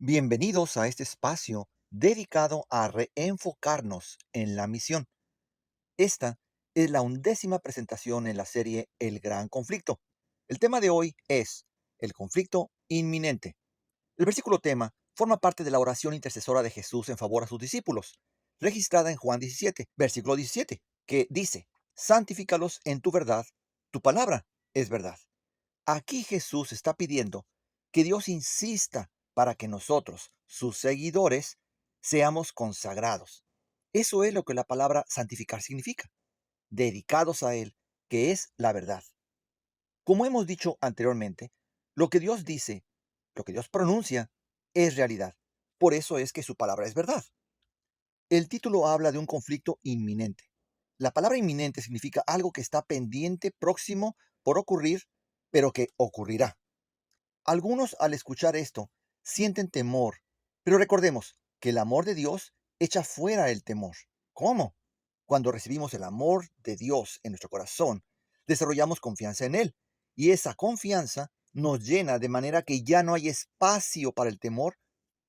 Bienvenidos a este espacio dedicado a reenfocarnos en la misión. Esta es la 11ª presentación en la serie El Gran Conflicto. El tema de hoy es el conflicto inminente. El versículo tema forma parte de la oración intercesora de Jesús en favor a sus discípulos, registrada en Juan 17, versículo 17, que dice: santifícalos en tu verdad, tu palabra es verdad. Aquí Jesús está pidiendo que Dios insista para que nosotros, sus seguidores, seamos consagrados. Eso es lo que la palabra santificar significa, dedicados a Él, que es la verdad. Como hemos dicho anteriormente, lo que Dios dice, lo que Dios pronuncia, es realidad. Por eso es que su palabra es verdad. El título habla de un conflicto inminente. La palabra inminente significa algo que está pendiente, próximo por ocurrir, pero que ocurrirá. Algunos al escuchar esto sienten temor, pero recordemos que el amor de Dios echa fuera el temor. ¿Cómo? Cuando recibimos el amor de Dios en nuestro corazón, desarrollamos confianza en Él, y esa confianza nos llena de manera que ya no hay espacio para el temor,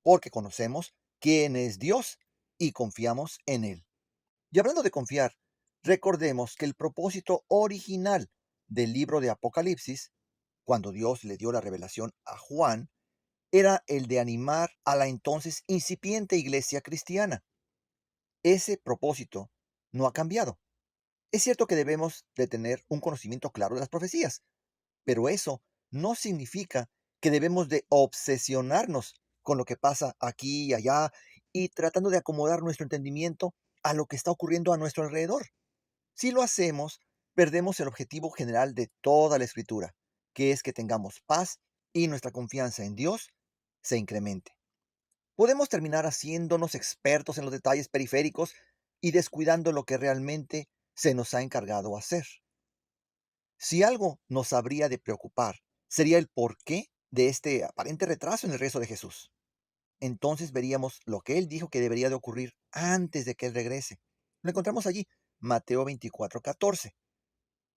porque conocemos quién es Dios y confiamos en Él. Y hablando de confiar, recordemos que el propósito original del libro de Apocalipsis, cuando Dios le dio la revelación a Juan, era el de animar a la entonces incipiente iglesia cristiana. Ese propósito no ha cambiado. Es cierto que debemos de tener un conocimiento claro de las profecías, pero eso no significa que debemos de obsesionarnos con lo que pasa aquí y allá y tratando de acomodar nuestro entendimiento a lo que está ocurriendo a nuestro alrededor. Si lo hacemos, perdemos el objetivo general de toda la escritura, que es que tengamos paz y nuestra confianza en Dios se incremente. Podemos terminar haciéndonos expertos en los detalles periféricos y descuidando lo que realmente se nos ha encargado hacer. Si algo nos habría de preocupar, sería el porqué de este aparente retraso en el regreso de Jesús. Entonces veríamos lo que él dijo que debería de ocurrir antes de que él regrese. Lo encontramos allí, Mateo 24:14,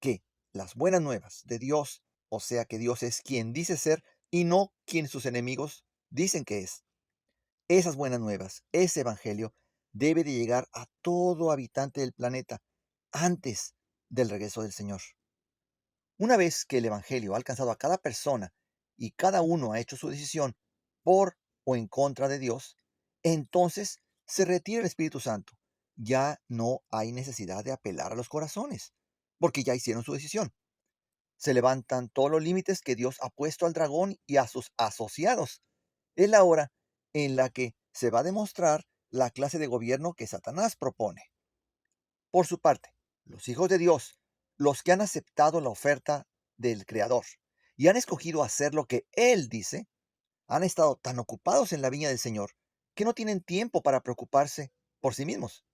que las buenas nuevas de Dios, o sea que Dios es quien dice ser y no quien sus enemigos dicen que es. Esas buenas nuevas, ese evangelio, debe de llegar a todo habitante del planeta antes del regreso del Señor. Una vez que el evangelio ha alcanzado a cada persona y cada uno ha hecho su decisión por o en contra de Dios, entonces se retira el Espíritu Santo. Ya no hay necesidad de apelar a los corazones, porque ya hicieron su decisión. Se levantan todos los límites que Dios ha puesto al dragón y a sus asociados. Es la hora en la que se va a demostrar la clase de gobierno que Satanás propone. Por su parte, los hijos de Dios, los que han aceptado la oferta del Creador y han escogido hacer lo que Él dice, han estado tan ocupados en la viña del Señor que no tienen tiempo para preocuparse por sí mismos.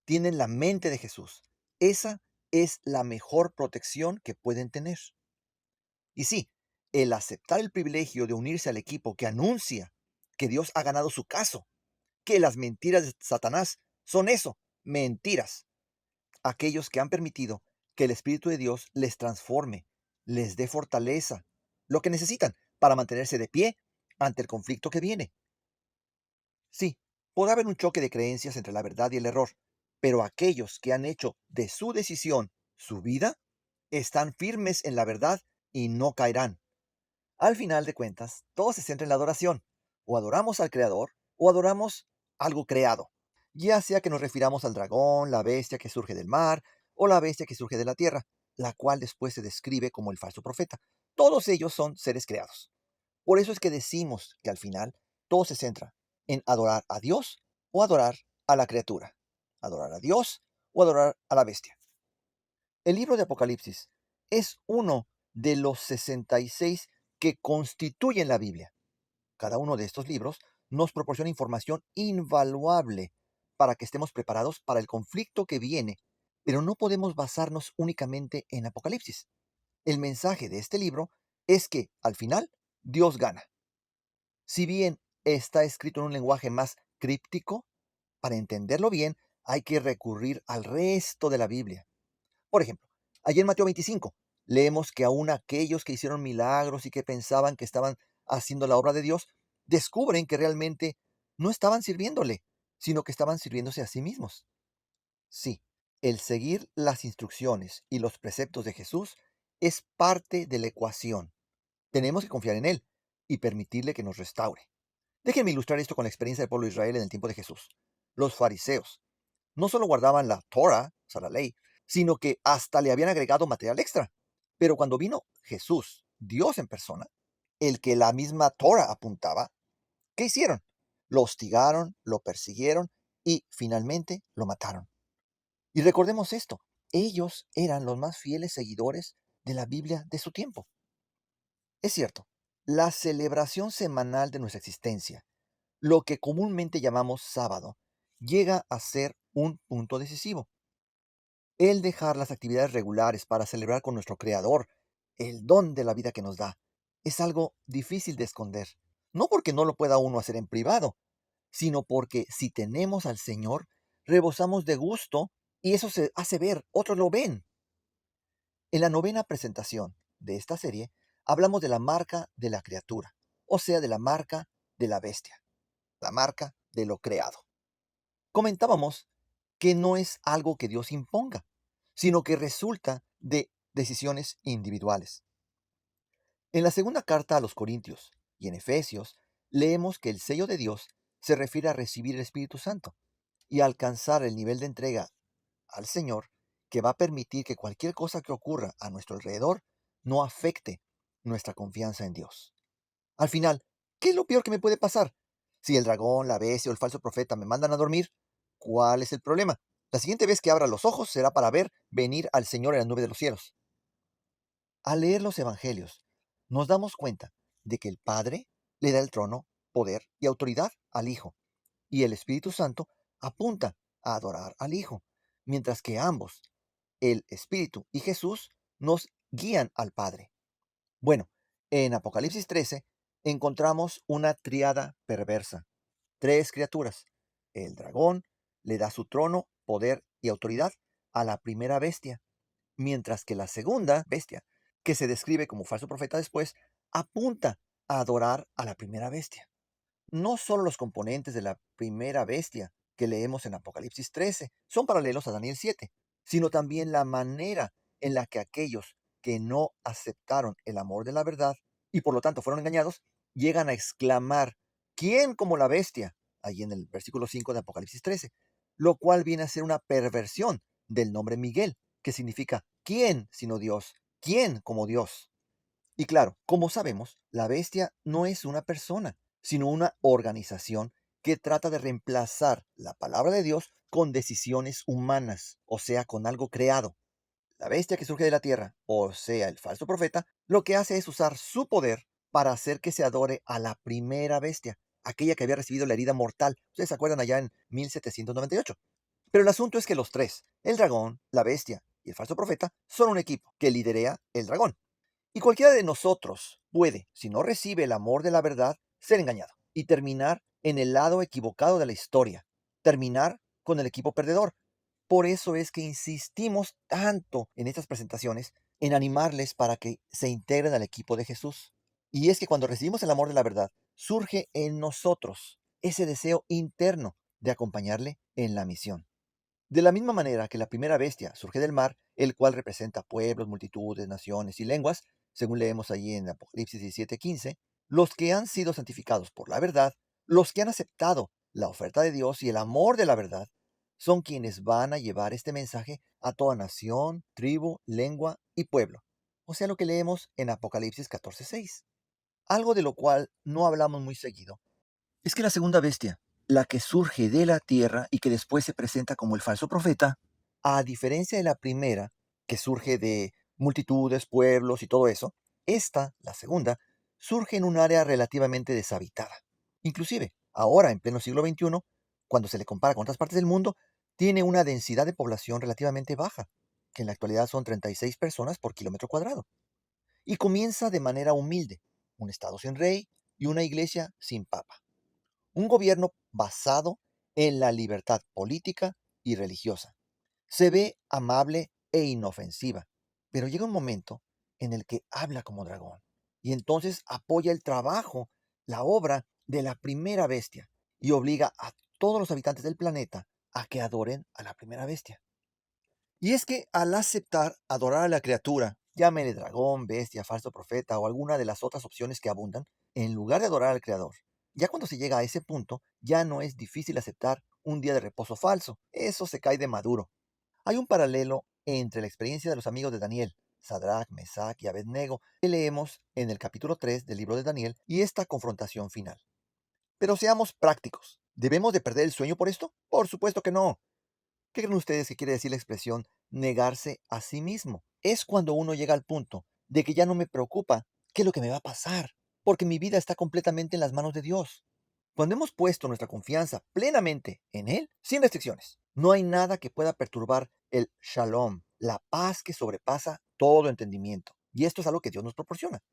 Tienen la mente de Jesús. Esa es la mejor protección que pueden tener. Y sí, el aceptar el privilegio de unirse al equipo que anuncia que Dios ha ganado su caso, que las mentiras de Satanás son eso, mentiras. Aquellos que han permitido que el Espíritu de Dios les transforme, les dé fortaleza, lo que necesitan para mantenerse de pie ante el conflicto que viene. Sí, puede haber un choque de creencias entre la verdad y el error, pero aquellos que han hecho de su decisión su vida, están firmes en la verdad y no caerán. Al final de cuentas, todo se centra en la adoración. O adoramos al Creador o adoramos algo creado. Ya sea que nos refiramos al dragón, la bestia que surge del mar o la bestia que surge de la tierra, la cual después se describe como el falso profeta. Todos ellos son seres creados. Por eso es que decimos que al final todo se centra en adorar a Dios o adorar a la criatura. Adorar a Dios o adorar a la bestia. El libro de Apocalipsis es uno de los 66 que constituyen la Biblia. Cada uno de estos libros nos proporciona información invaluable para que estemos preparados para el conflicto que viene, pero no podemos basarnos únicamente en Apocalipsis. El mensaje de este libro es que, al final, Dios gana. Si bien está escrito en un lenguaje más críptico, para entenderlo bien hay que recurrir al resto de la Biblia. Por ejemplo, allí en Mateo 25 leemos que aún aquellos que hicieron milagros y que pensaban que estaban haciendo la obra de Dios, descubren que realmente no estaban sirviéndole, sino que estaban sirviéndose a sí mismos. Sí, el seguir las instrucciones y los preceptos de Jesús es parte de la ecuación. Tenemos que confiar en Él y permitirle que nos restaure. Déjenme ilustrar esto con la experiencia del pueblo de Israel en el tiempo de Jesús. Los fariseos no solo guardaban la Torah, o sea, la ley, sino que hasta le habían agregado material extra. Pero cuando vino Jesús, Dios en persona, el que la misma Torah apuntaba, ¿qué hicieron? Lo hostigaron, lo persiguieron y finalmente lo mataron. Y recordemos esto, ellos eran los más fieles seguidores de la Biblia de su tiempo. Es cierto, la celebración semanal de nuestra existencia, lo que comúnmente llamamos sábado, llega a ser un punto decisivo. El dejar las actividades regulares para celebrar con nuestro Creador el don de la vida que nos da es algo difícil de esconder. No porque no lo pueda uno hacer en privado, sino porque si tenemos al Señor, rebosamos de gusto y eso se hace ver, otros lo ven. En la novena presentación de esta serie, hablamos de la marca de la criatura, o sea, de la marca de la bestia, la marca de lo creado. Comentábamos que no es algo que Dios imponga, sino que resulta de decisiones individuales. En la segunda carta a los Corintios y en Efesios, leemos que el sello de Dios se refiere a recibir el Espíritu Santo y a alcanzar el nivel de entrega al Señor que va a permitir que cualquier cosa que ocurra a nuestro alrededor no afecte nuestra confianza en Dios. Al final, ¿qué es lo peor que me puede pasar? Si el dragón, la bestia o el falso profeta me mandan a dormir, ¿cuál es el problema? La siguiente vez que abra los ojos será para ver venir al Señor en la nube de los cielos. Al leer los evangelios, nos damos cuenta de que el Padre le da el trono, poder y autoridad al Hijo, y el Espíritu Santo apunta a adorar al Hijo, mientras que ambos, el Espíritu y Jesús, nos guían al Padre. Bueno, en Apocalipsis 13 encontramos una triada perversa, tres criaturas. El dragón le da su trono, poder y autoridad a la primera bestia, mientras que la segunda bestia, que se describe como falso profeta después, apunta a adorar a la primera bestia. No solo los componentes de la primera bestia que leemos en Apocalipsis 13 son paralelos a Daniel 7, sino también la manera en la que aquellos que no aceptaron el amor de la verdad y por lo tanto fueron engañados, llegan a exclamar, ¿quién como la bestia? Ahí en el versículo 5 de Apocalipsis 13, lo cual viene a ser una perversión del nombre Miguel, que significa ¿quién sino Dios? ¿Quién como Dios? Y claro, como sabemos, la bestia no es una persona, sino una organización que trata de reemplazar la palabra de Dios con decisiones humanas, o sea, con algo creado. La bestia que surge de la tierra, o sea, el falso profeta, lo que hace es usar su poder para hacer que se adore a la primera bestia, aquella que había recibido la herida mortal. Ustedes se acuerdan allá en 1798. Pero el asunto es que los tres, el dragón, la bestia y el falso profeta, son un equipo que liderea el dragón. Y cualquiera de nosotros puede, si no recibe el amor de la verdad, ser engañado y terminar en el lado equivocado de la historia, terminar con el equipo perdedor. Por eso es que insistimos tanto en estas presentaciones, en animarles para que se integren al equipo de Jesús. Y es que cuando recibimos el amor de la verdad, surge en nosotros ese deseo interno de acompañarle en la misión. De la misma manera que la primera bestia surge del mar, el cual representa pueblos, multitudes, naciones y lenguas, según leemos allí en Apocalipsis 17:15, los que han sido santificados por la verdad, los que han aceptado la oferta de Dios y el amor de la verdad, son quienes van a llevar este mensaje a toda nación, tribu, lengua y pueblo. O sea, lo que leemos en Apocalipsis 14:6. Algo de lo cual no hablamos muy seguido es que la segunda bestia, la que surge de la tierra y que después se presenta como el falso profeta, a diferencia de la primera, que surge de multitudes, pueblos y todo eso, esta, la segunda, surge en un área relativamente deshabitada. Inclusive, ahora en pleno siglo XXI, cuando se le compara con otras partes del mundo, tiene una densidad de población relativamente baja, que en la actualidad son 36 personas por kilómetro cuadrado. Y comienza de manera humilde, un estado sin rey y una iglesia sin papa. Un gobierno basado en la libertad política y religiosa. Se ve amable e inofensiva, pero llega un momento en el que habla como dragón y entonces apoya el trabajo, la obra de la primera bestia y obliga a todos los habitantes del planeta a que adoren a la primera bestia. Y es que al aceptar adorar a la criatura, llámele dragón, bestia, falso profeta o alguna de las otras opciones que abundan, en lugar de adorar al Creador, ya cuando se llega a ese punto, ya no es difícil aceptar un día de reposo falso. Eso se cae de maduro. Hay un paralelo entre la experiencia de los amigos de Daniel, Sadrach, Mesach y Abednego, que leemos en el capítulo 3 del libro de Daniel, y esta confrontación final. Pero seamos prácticos. ¿Debemos de perder el sueño por esto? Por supuesto que no. ¿Qué creen ustedes que quiere decir la expresión negarse a sí mismo? Es cuando uno llega al punto de que ya no me preocupa qué es lo que me va a pasar, porque mi vida está completamente en las manos de Dios. Cuando hemos puesto nuestra confianza plenamente en Él, sin restricciones, no hay nada que pueda perturbar el shalom, la paz que sobrepasa todo entendimiento. Y esto es algo que Dios nos proporciona.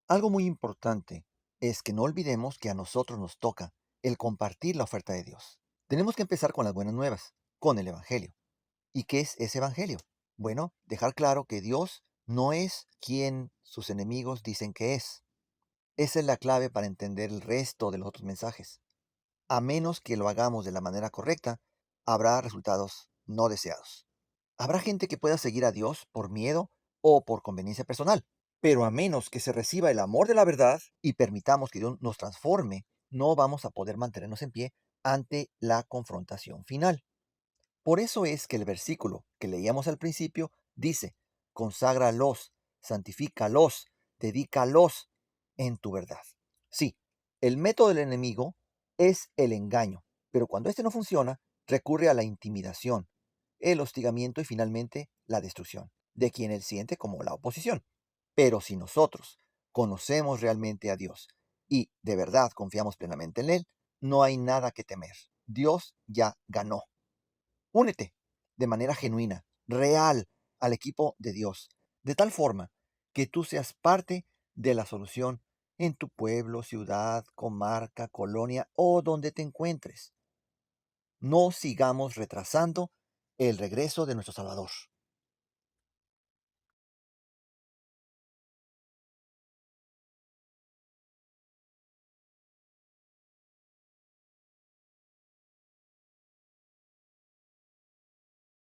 Algo muy importante es que no olvidemos que a nosotros nos toca el compartir la oferta de Dios. Tenemos que empezar con las buenas nuevas, con el Evangelio. ¿Y qué es ese Evangelio? Bueno, dejar claro que Dios no es quien sus enemigos dicen que es. Esa es la clave para entender el resto de los otros mensajes. A menos que lo hagamos de la manera correcta, habrá resultados no deseados. Habrá gente que pueda seguir a Dios por miedo o por conveniencia personal, pero a menos que se reciba el amor de la verdad y permitamos que Dios nos transforme, no vamos a poder mantenernos en pie ante la confrontación final. Por eso es que el versículo que leíamos al principio dice, conságralos, santifícalos, dedícalos en tu verdad. Sí, el método del enemigo es el engaño, pero cuando este no funciona, recurre a la intimidación, el hostigamiento y finalmente la destrucción, de quien él siente como la oposición. Pero si nosotros conocemos realmente a Dios y de verdad confiamos plenamente en Él, no hay nada que temer. Dios ya ganó. Únete de manera genuina, real, al equipo de Dios, de tal forma que tú seas parte de la solución en tu pueblo, ciudad, comarca, colonia o donde te encuentres. No sigamos retrasando el regreso de nuestro Salvador.